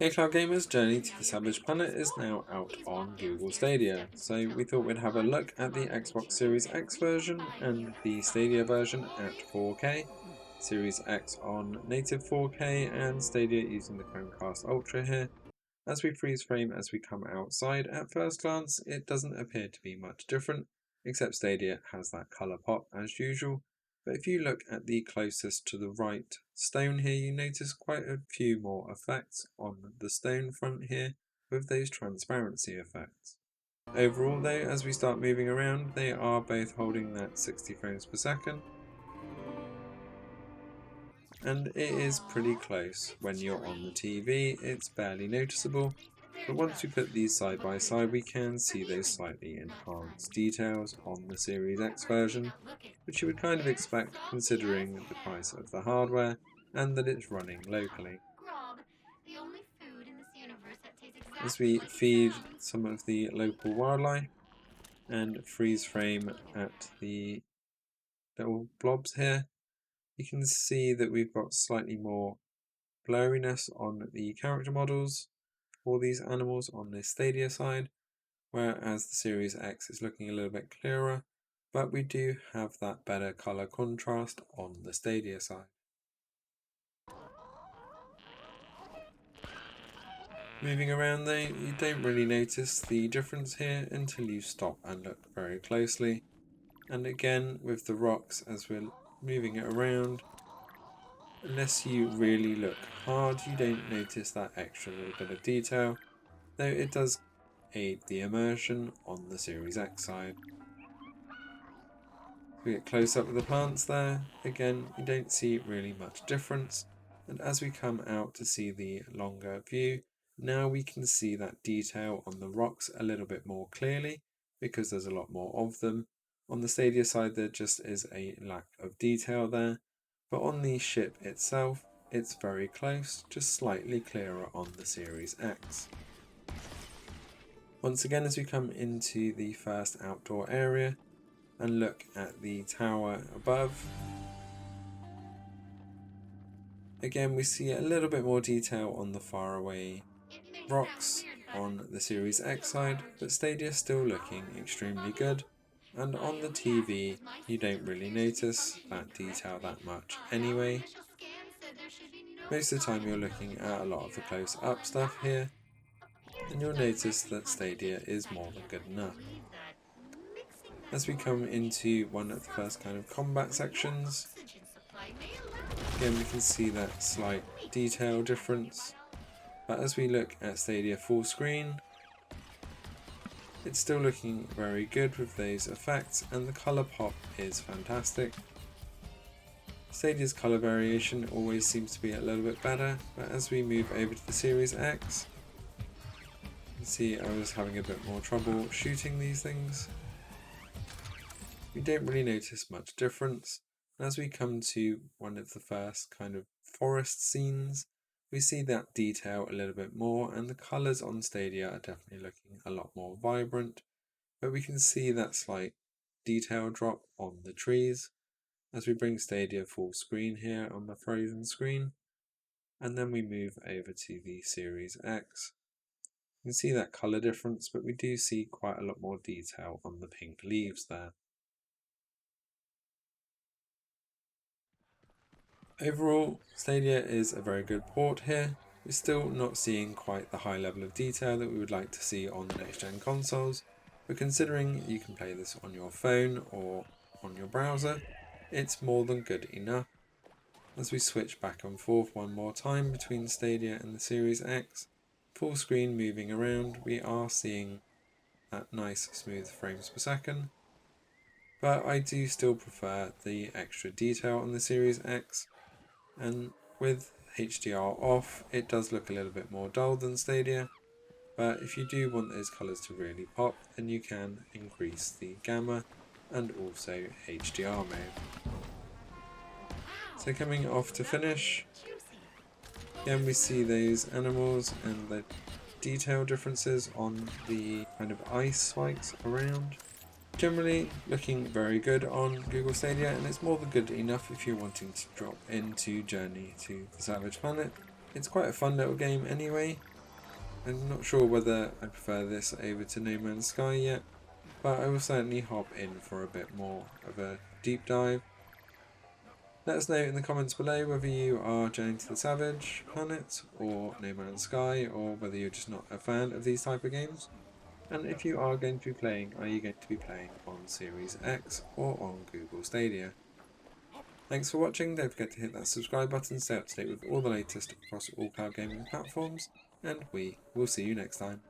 Hey Cloud Gamers, Journey to the Savage Planet is now out on Google Stadia, so we thought we'd have a look at the Xbox Series X version and the Stadia version at 4K, Series X on native 4K and Stadia using the Chromecast Ultra here. As we freeze frame as we come outside, at first glance it doesn't appear to be much different, except Stadia has that colour pop as usual. But if you look at the closest to the right stone here, you notice quite a few more effects on the stone front here with those transparency effects. Overall though, as we start moving around, they are both holding that 60 frames per second, and it is pretty close. When you're on the TV, it's barely noticeable, but once we put these side by side, we can see those slightly enhanced details on the Series X version, which you would kind of expect considering the price of the hardware and that it's running locally. As we feed some of the local wildlife and freeze frame at the little blobs here, you can see that we've got slightly more blurriness on the character models for these animals on the Stadia side, whereas the Series X is looking a little bit clearer, but we do have that better color contrast on the Stadia side. Moving around though, you don't really notice the difference here until you stop and look very closely. And again, with the rocks as we're moving it around, unless you really look hard, you don't notice that extra little bit of detail, though it does aid the immersion on the Series X side. We get close up with the plants there, again you don't see really much difference, and as we come out to see the longer view, now we can see that detail on the rocks a little bit more clearly because there's a lot more of them. On the Stadia side there just is a lack of detail there, but on the ship itself it's very close, just slightly clearer on the Series X. Once again, as we come into the first outdoor area and look at the tower above, again we see a little bit more detail on the faraway rocks on the Series X side, but Stadia is still looking extremely good, and on the TV you don't really notice that detail that much anyway. Most of the time you're looking at a lot of the close up stuff here, and you'll notice that Stadia is more than good enough. As we come into one of the first kind of combat sections, again we can see that slight detail difference, but as we look at Stadia full screen, it's still looking very good with those effects, and the colour pop is fantastic. Stadia's colour variation always seems to be a little bit better, but as we move over to the Series X, you can see I was having a bit more trouble shooting these things. We don't really notice much difference, and as we come to one of the first kind of forest scenes, we see that detail a little bit more, and the colours on Stadia are definitely looking a lot more vibrant, but we can see that slight detail drop on the trees as we bring Stadia full screen here on the frozen screen, and then we move over to the Series X. You can see that colour difference, but we do see quite a lot more detail on the pink leaves there. Overall, Stadia is a very good port here. We're still not seeing quite the high level of detail that we would like to see on the next gen consoles, but considering you can play this on your phone or on your browser, it's more than good enough. As we switch back and forth one more time between Stadia and the Series X, full screen moving around, we are seeing that nice smooth frames per second, but I do still prefer the extra detail on the Series X, and with HDR off it does look a little bit more dull than Stadia, but if you do want those colours to really pop, then you can increase the gamma and also HDR mode. So coming off to finish, again we see those animals and the detail differences on the kind of ice spikes around. Generally looking very good on Google Stadia, and it's more than good enough if you're wanting to drop into Journey to the Savage Planet. It's quite a fun little game anyway. I'm not sure whether I prefer this over to No Man's Sky yet, but I will certainly hop in for a bit more of a deep dive. Let us know in the comments below whether you are Journey to the Savage Planet or No Man's Sky, or whether you're just not a fan of these type of games. And if you are going to be playing, are you going to be playing on Series X or on Google Stadia? Thanks for watching. Don't forget to hit that subscribe button, stay up to date with all the latest across all cloud gaming platforms, and we will see you next time.